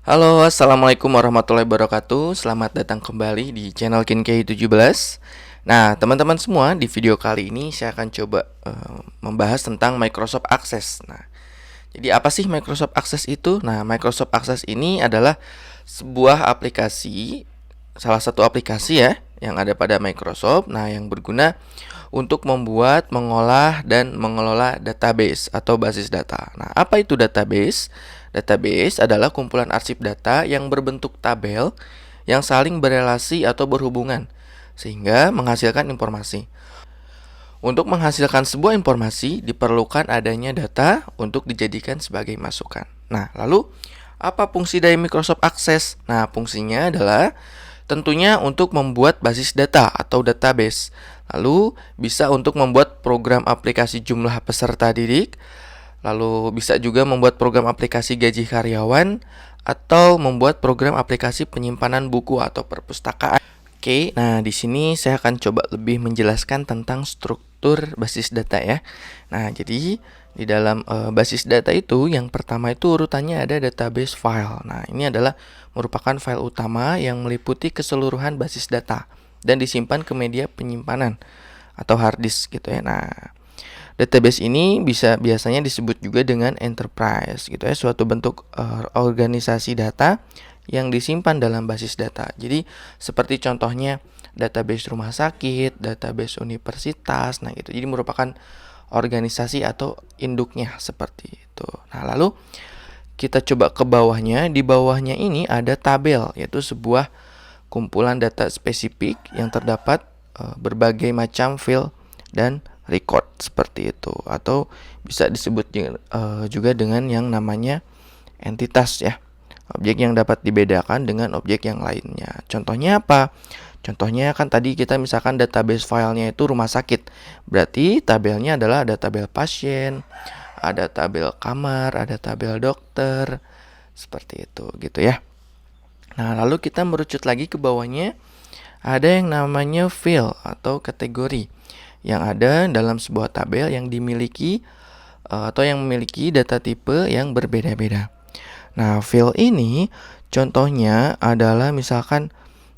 Halo, assalamualaikum warahmatullahi wabarakatuh. Selamat datang kembali di channel KinKay17. Nah, teman-teman semua, di video kali ini saya akan coba membahas tentang Microsoft Access. Nah, jadi apa sih Microsoft Access itu? Nah, Microsoft Access ini adalah sebuah aplikasi, salah satu aplikasi ya, yang ada pada Microsoft. Nah, yang berguna untuk membuat, mengolah, dan mengelola database atau basis data. Nah, apa itu database? Database adalah kumpulan arsip data yang berbentuk tabel yang saling berelasi atau berhubungan, sehingga menghasilkan informasi. Untuk menghasilkan sebuah informasi, diperlukan adanya data untuk dijadikan sebagai masukan. Nah, lalu apa fungsi dari Microsoft Access? Nah, fungsinya adalah tentunya untuk membuat basis data atau database. Lalu bisa untuk membuat program aplikasi jumlah peserta didik. Lalu bisa juga membuat program aplikasi gaji karyawan atau membuat program aplikasi penyimpanan buku atau perpustakaan. Oke, nah di sini saya akan coba lebih menjelaskan tentang struktur basis data ya. Nah, jadi di dalam basis data itu yang pertama itu urutannya ada database file. Nah, ini adalah merupakan file utama yang meliputi keseluruhan basis data dan disimpan ke media penyimpanan atau hard disk gitu ya. Nah, database ini biasanya disebut juga dengan enterprise gitu ya, suatu bentuk organisasi data yang disimpan dalam basis data. Jadi seperti contohnya database rumah sakit, database universitas, nah itu. Jadi merupakan organisasi atau induknya seperti itu. Nah, lalu kita coba ke bawahnya. Di bawahnya ini ada tabel, yaitu sebuah kumpulan data spesifik yang terdapat berbagai macam field dan record seperti itu, atau bisa disebut juga dengan yang namanya entitas ya, objek yang dapat dibedakan dengan objek yang lainnya. Contohnya apa? Contohnya kan tadi kita misalkan database filenya itu rumah sakit, berarti tabelnya adalah ada tabel pasien, ada tabel kamar, ada tabel dokter, seperti itu gitu ya. Nah, lalu kita merucut lagi ke bawahnya, ada yang namanya field atau kategori yang ada dalam sebuah tabel yang dimiliki atau yang memiliki data tipe yang berbeda-beda. Nah, field ini contohnya adalah misalkan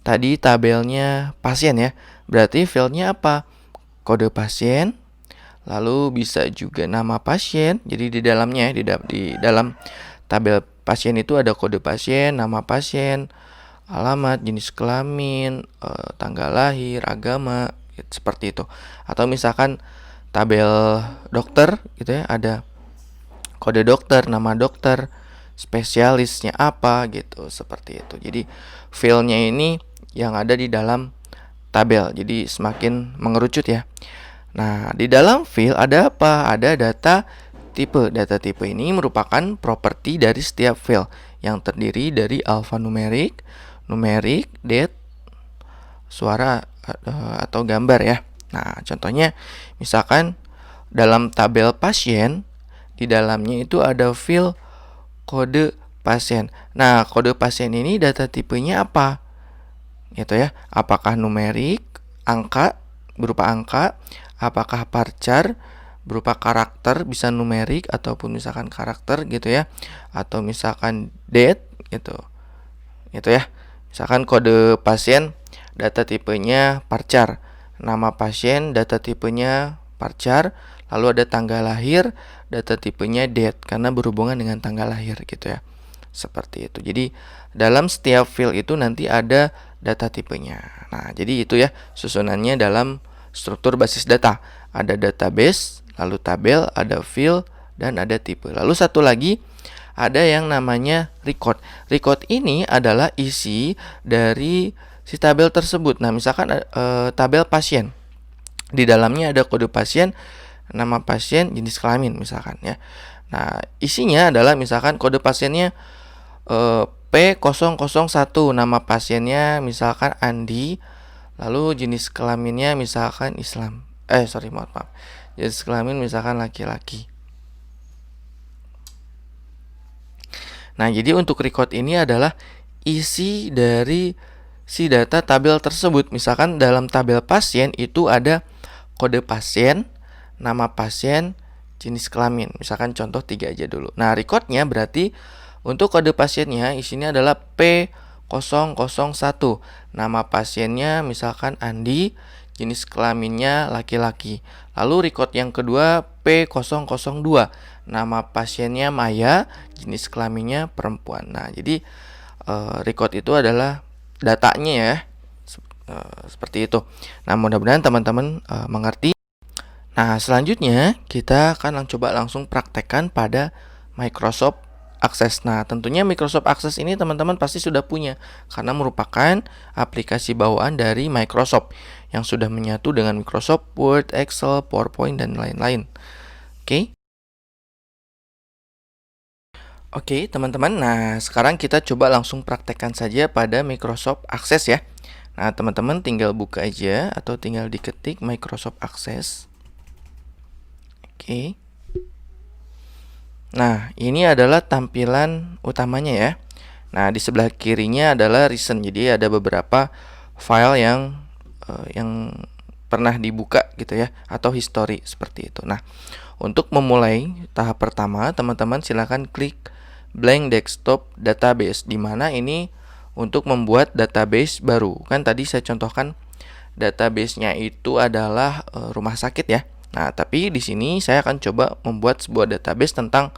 tadi tabelnya pasien ya. Berarti fieldnya apa? Kode pasien, lalu bisa juga nama pasien. Jadi di dalamnya di dalam tabel pasien itu ada kode pasien, nama pasien, alamat, jenis kelamin, tanggal lahir, agama, seperti itu. Atau misalkan tabel dokter gitu ya, ada kode dokter, nama dokter, spesialisnya apa gitu, seperti itu. Jadi filenya ini yang ada di dalam tabel. Jadi semakin mengerucut ya. Nah, di dalam file ada apa? Ada data tipe. Data tipe ini merupakan properti dari setiap file yang terdiri dari alfanumerik, numerik, date, suara atau gambar ya. Nah, contohnya misalkan dalam tabel pasien, di dalamnya itu ada field kode pasien. Nah, kode pasien ini data tipenya apa? Gitu ya. Apakah numerik, angka, berupa angka, apakah varchar berupa karakter, bisa numerik ataupun misalkan karakter gitu ya. Atau misalkan date gitu. Gitu ya. Misalkan kode pasien data tipenya varchar, nama pasien data tipenya varchar, lalu ada tanggal lahir, data tipenya date karena berhubungan dengan tanggal lahir gitu ya. Seperti itu. Jadi dalam setiap field itu nanti ada data tipenya. Nah, jadi itu ya susunannya dalam struktur basis data. Ada database, lalu tabel, ada field, dan ada tipe. Lalu satu lagi ada yang namanya record. Record ini adalah isi dari si tabel tersebut. Nah, misalkan tabel pasien. Di dalamnya ada kode pasien, nama pasien, jenis kelamin misalkan ya. Nah, isinya adalah misalkan kode pasiennya P001, nama pasiennya misalkan Andi, lalu jenis kelaminnya misalkan Islam. Maaf. Jenis kelamin misalkan laki-laki. Nah, jadi untuk record ini adalah isi dari si data tabel tersebut. Misalkan dalam tabel pasien itu ada kode pasien, nama pasien, jenis kelamin. Misalkan contoh 3 aja dulu. Nah, recordnya berarti Untuk kode pasiennya isinya adalah P001. Nama pasiennya misalkan Andi, jenis kelaminnya laki-laki. Lalu record yang kedua P002. Nama pasiennya Maya, jenis kelaminnya perempuan. Nah, jadi record itu adalah datanya ya. Seperti itu. Nah, mudah-mudahan teman-teman mengerti. Nah, selanjutnya kita akan coba langsung praktekkan pada Microsoft Access. Nah, tentunya Microsoft Access ini teman-teman pasti sudah punya karena merupakan aplikasi bawaan dari Microsoft yang sudah menyatu dengan Microsoft Word, Excel, PowerPoint, dan lain-lain. Oke. Oke, teman-teman. Nah, sekarang kita coba langsung praktekkan saja pada Microsoft Access ya. Nah, teman-teman tinggal buka aja atau tinggal diketik Microsoft Access. Oke. Nah, ini adalah tampilan utamanya ya. Nah, di sebelah kirinya adalah recent. Jadi ada beberapa file yang pernah dibuka gitu ya, atau history seperti itu. Nah, untuk memulai tahap pertama, teman-teman silakan klik blank desktop database, di mana ini untuk membuat database baru. Kan tadi saya contohkan database-nya itu adalah rumah sakit ya. Nah, tapi di sini saya akan coba membuat sebuah database tentang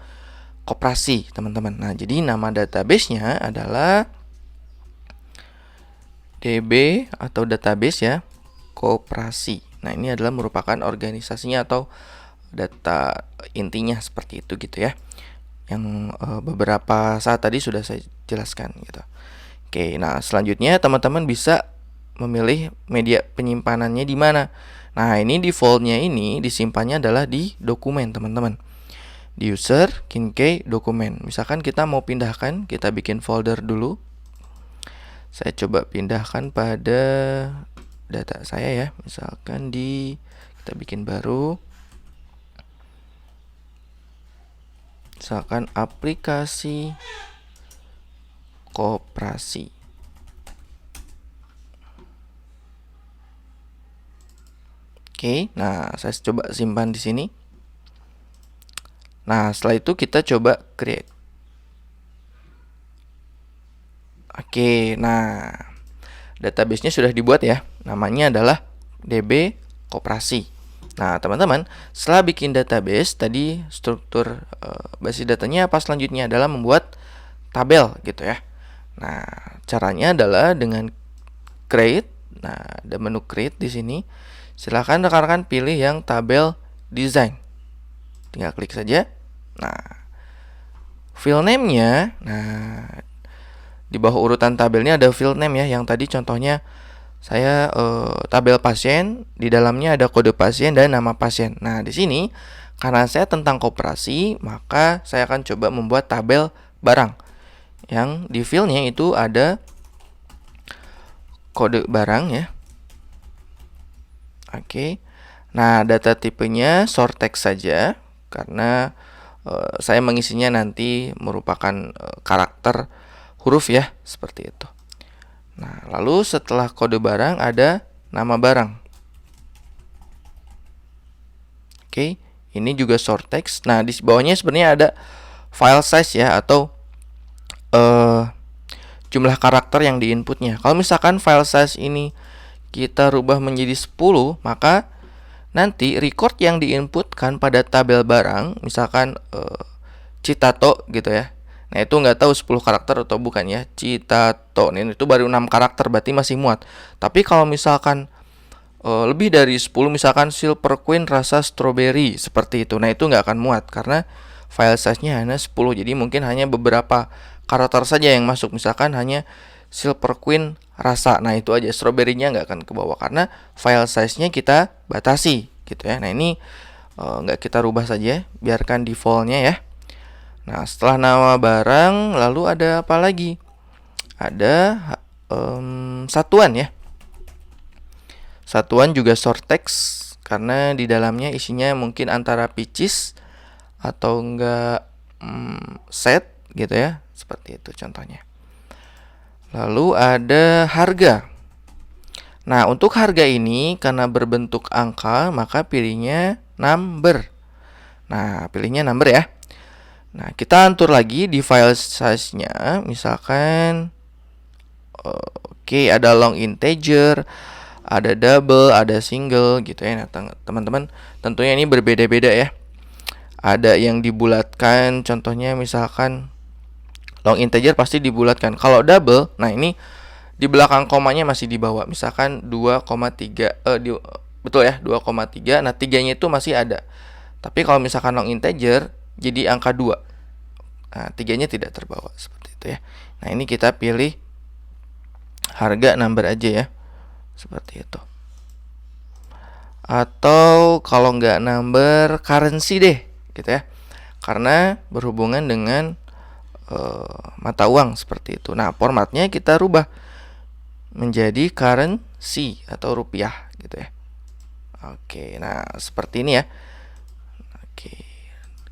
koperasi, teman-teman. Nah, jadi nama database-nya adalah DB atau database ya, koperasi. Nah, ini adalah merupakan organisasinya atau data intinya seperti itu gitu ya. Yang beberapa saat tadi sudah saya jelaskan gitu. Oke, nah selanjutnya teman-teman bisa memilih media penyimpanannya di mana. Nah, ini defaultnya ini disimpannya adalah di dokumen, teman-teman. Di user, Kinkey, dokumen. Misalkan kita mau pindahkan, kita bikin folder dulu. Saya coba pindahkan pada data saya ya. Misalkan kita bikin baru. Misalkan aplikasi koperasi. Oke, nah saya coba simpan di sini. Nah, setelah itu kita coba create. Oke, nah database-nya sudah dibuat ya. Namanya adalah DB Koperasi. Nah, teman-teman, setelah bikin database, tadi struktur basis datanya apa selanjutnya adalah membuat tabel gitu ya. Nah, caranya adalah dengan create. Nah, ada menu create di sini. Silahkan rekan-rekan pilih yang tabel design. Tinggal klik saja. Nah, file name-nya, nah di bawah urutan tabelnya ada file name ya, yang tadi contohnya saya tabel pasien, di dalamnya ada kode pasien dan nama pasien. Nah, di sini karena saya tentang koperasi, maka saya akan coba membuat tabel barang. Yang di file-nya itu ada kode barang ya. Oke. Nah, data tipenya short text saja karena saya mengisinya nanti merupakan karakter huruf ya, seperti itu. Nah, lalu setelah kode barang ada nama barang. Oke, ini juga short text. Nah, di bawahnya sebenarnya ada file size ya, atau jumlah karakter yang diinputnya. Kalau misalkan file size ini kita rubah menjadi 10, maka nanti record yang diinputkan pada tabel barang, misalkan Citato gitu ya. Nah, itu nggak tahu 10 karakter atau bukan ya. Citato ini itu baru 6 karakter, berarti masih muat. Tapi kalau misalkan lebih dari 10, misalkan Silver Queen rasa strawberry seperti itu, nah itu nggak akan muat karena file size-nya hanya 10. Jadi mungkin hanya beberapa karakter saja yang masuk. Misalkan hanya Silver Queen rasa, nah itu aja, strawberry-nya nggak akan ke bawah karena file size-nya kita batasi gitu ya. Nah, ini nggak kita rubah saja, biarkan default-nya ya. Nah, setelah nama barang, lalu ada apa lagi? Ada satuan ya. Satuan juga short text karena di dalamnya isinya mungkin antara pieces atau enggak set gitu ya. Seperti itu contohnya. Lalu ada harga. Nah, untuk harga ini karena berbentuk angka, maka pilihnya number. Nah, pilihnya number ya. Nah, kita atur lagi di file size-nya, misalkan oke, ada long integer, ada double, ada single gitu ya. Nah, teman-teman, tentunya ini berbeda-beda ya. Ada yang dibulatkan, contohnya misalkan long integer pasti dibulatkan. Kalau double, nah ini di belakang komanya masih di bawah. Misalkan 2,3 betul ya, 2,3. Nah, 3-nya itu masih ada. Tapi kalau misalkan long integer jadi angka 2. Nah, 3-nya tidak terbawa seperti itu ya. Nah, ini kita pilih harga number aja ya. Seperti itu. Atau kalau nggak number, currency deh gitu ya. Karena berhubungan dengan mata uang seperti itu. Nah, formatnya kita rubah menjadi currency atau rupiah gitu ya. Oke, nah seperti ini ya. Oke,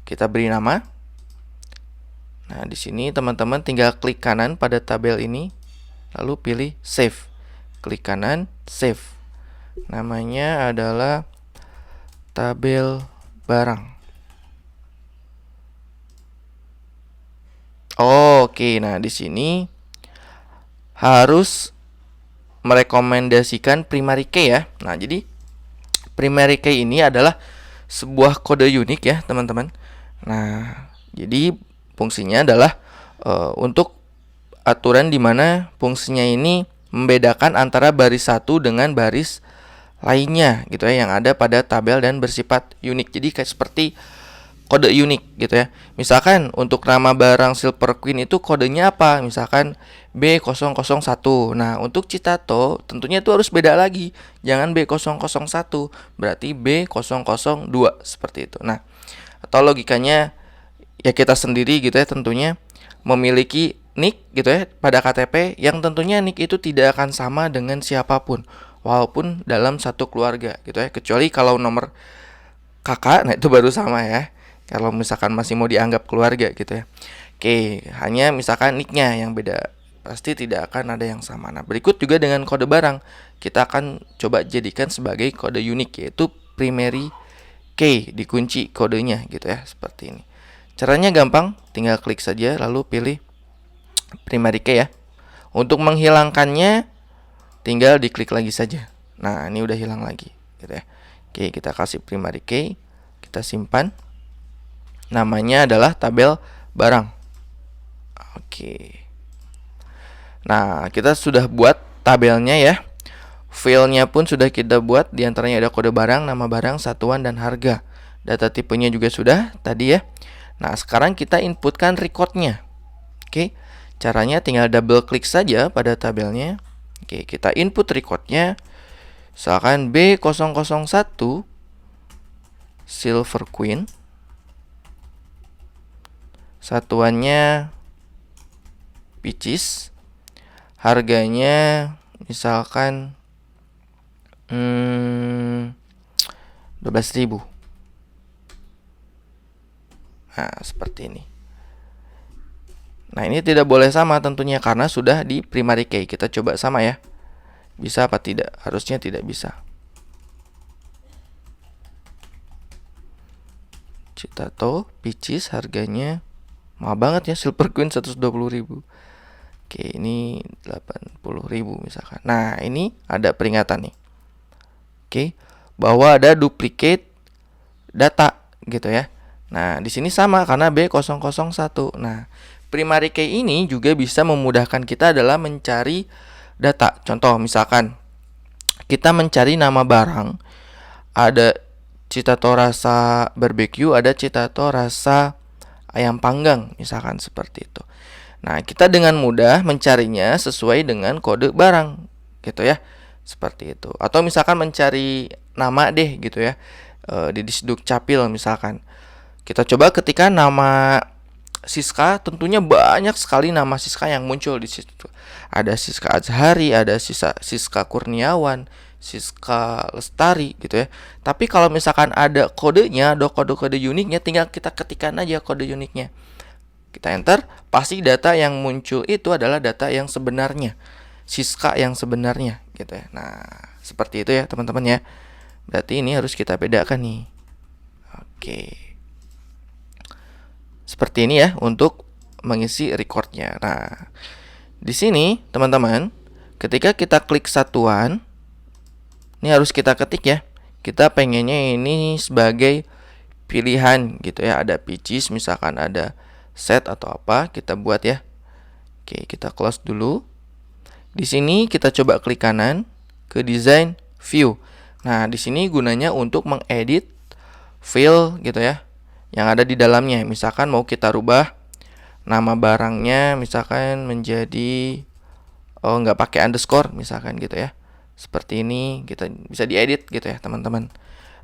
kita beri nama. Nah, di sini teman-teman tinggal klik kanan pada tabel ini, lalu pilih save. Klik kanan, save. Namanya adalah tabel barang. Oke, nah di sini harus merekomendasikan primary key ya. Nah, jadi primary key ini adalah sebuah kode unik ya, teman-teman. Nah, jadi fungsinya adalah untuk aturan di mana fungsinya ini membedakan antara baris satu dengan baris lainnya gitu ya, yang ada pada tabel dan bersifat unik. Jadi kayak seperti kode unik gitu ya. Misalkan untuk nama barang Silver Queen itu kodenya apa? Misalkan B001. Nah, untuk Citato tentunya itu harus beda lagi. Jangan B001, berarti B002 seperti itu. Nah, atau logikanya ya kita sendiri gitu ya, tentunya memiliki nick gitu ya pada KTP yang tentunya nick itu tidak akan sama dengan siapapun walaupun dalam satu keluarga gitu ya, kecuali kalau nomor kakak, nah itu baru sama ya. Kalau misalkan masih mau dianggap keluarga gitu ya. Oke, hanya misalkan nicknya yang beda, pasti tidak akan ada yang sama. Nah, berikut juga dengan kode barang, kita akan coba jadikan sebagai kode unik, yaitu primary key, dikunci kodenya gitu ya, seperti ini. Caranya gampang, tinggal klik saja lalu pilih primary key ya. Untuk menghilangkannya tinggal diklik lagi saja. Nah, ini udah hilang lagi gitu ya. Oke, kita kasih primary key, kita simpan. Namanya adalah tabel barang. Oke. Nah, kita sudah buat tabelnya ya. Filenya pun sudah kita buat, diantaranya ada kode barang, nama barang, satuan, dan harga. Data tipenya juga sudah tadi ya. Nah, sekarang kita inputkan recordnya. Oke, caranya tinggal double klik saja pada tabelnya. Oke, kita input recordnya. Misalkan B001 Silver Queen. Satuannya peaches. Harganya misalkan 12.000. Nah, seperti ini. Nah, ini tidak boleh sama tentunya karena sudah di primary key. Kita coba sama ya. Bisa apa tidak? Harusnya tidak bisa. Citato peaches harganya mahal banget ya, Silver Queen 120.000. Oke, ini 80.000 misalkan. Nah, ini ada peringatan nih. Oke, bahwa ada duplicate data gitu ya. Nah, di sini sama karena B001. Nah, primary key ini juga bisa memudahkan kita adalah mencari data. Contoh misalkan kita mencari nama barang, ada Citato rasa barbecue, ada Citato rasa ayam panggang, misalkan seperti itu. Nah, kita dengan mudah mencarinya sesuai dengan kode barang, gitu ya, seperti itu. Atau misalkan mencari nama deh, gitu ya, di Disduk Capil misalkan. Kita coba ketika nama Siska, tentunya banyak sekali nama Siska yang muncul di situ. Ada Siska Azhari, ada Siska Kurniawan, Siska Lestari gitu ya. Tapi kalau misalkan ada kodenya, ada kode-kode uniknya, tinggal kita ketikkan aja kode uniknya. Kita enter, pasti data yang muncul itu adalah data yang sebenarnya, Siska yang sebenarnya gitu ya. Nah, seperti itu ya teman-teman ya. Berarti ini harus kita bedakan nih. Oke. seperti ini ya untuk mengisi recordnya. Nah, di sini teman-teman, ketika kita klik satuan, ini harus kita ketik ya. Kita pengennya ini sebagai pilihan gitu ya. Ada pitches, misalkan ada set atau apa, kita buat ya. Oke, kita close dulu. Di sini kita coba klik kanan ke design view. Nah, di sini gunanya untuk mengedit file gitu ya, yang ada di dalamnya. Misalkan mau kita rubah nama barangnya, misalkan menjadi nggak pakai underscore, misalkan gitu ya. Seperti ini, kita bisa diedit gitu ya teman-teman.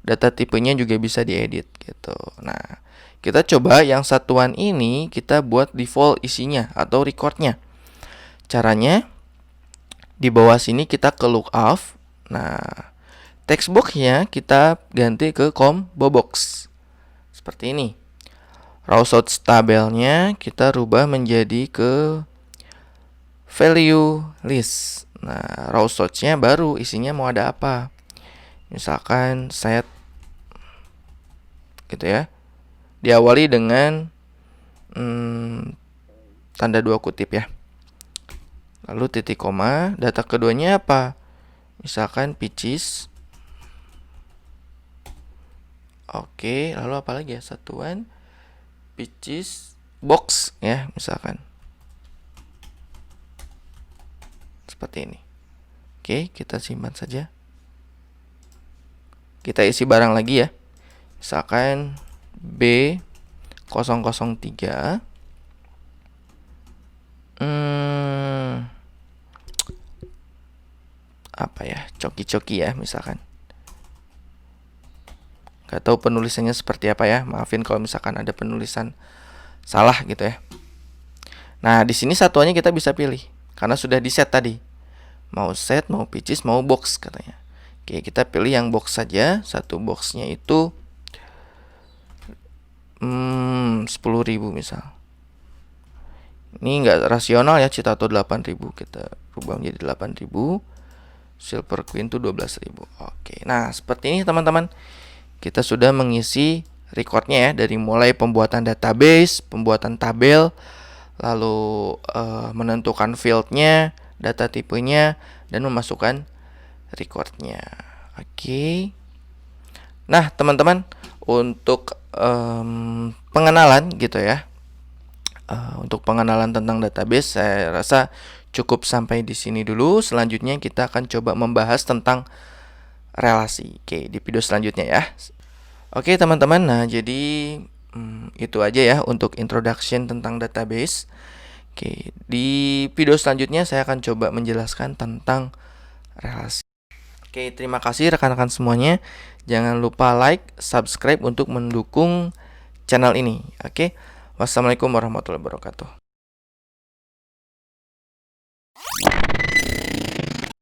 Data tipenya juga bisa diedit gitu. Nah, kita coba yang satuan ini kita buat default isinya atau recordnya. Caranya di bawah sini kita ke lookup. Nah, text boxnya kita ganti ke combo box seperti ini. Raw source tabelnya kita rubah menjadi ke value list. Nah, raw source-nya baru isinya mau ada apa. Misalkan set gitu ya. Diawali dengan tanda dua kutip ya. Lalu titik koma, data keduanya apa? Misalkan pitches. Oke, lalu apa lagi ya? Satuan pitches box ya, misalkan. Seperti ini. Oke, kita simpan saja. Kita isi barang lagi ya. Misalkan B003 apa ya, coki-coki ya misalkan. Gak tahu penulisannya seperti apa ya, maafin kalau misalkan ada penulisan salah gitu ya. Nah, di sini satuannya kita bisa pilih karena sudah di set tadi. Mau set, mau pitches, mau box katanya. Oke, kita pilih yang box saja. Satu boxnya itu 10.000 misal. Ini enggak rasional ya, Citato 8.000. Kita rubah menjadi 8.000. Silver Queen itu 12.000. Oke, nah seperti ini teman-teman. Kita sudah mengisi recordnya ya, dari mulai pembuatan database, pembuatan tabel, lalu menentukan fieldnya, data tipenya, dan memasukkan recordnya. Oke. Nah teman-teman, untuk pengenalan gitu ya, untuk pengenalan tentang database saya rasa cukup sampai di sini dulu. Selanjutnya kita akan coba membahas tentang relasi. Oke, di video selanjutnya ya. Oke teman-teman, nah jadi itu aja ya untuk introduction tentang database. Oke, di video selanjutnya saya akan coba menjelaskan tentang relasi. Oke, terima kasih rekan-rekan semuanya. Jangan lupa like, subscribe untuk mendukung channel ini. Oke, wassalamualaikum warahmatullahi wabarakatuh.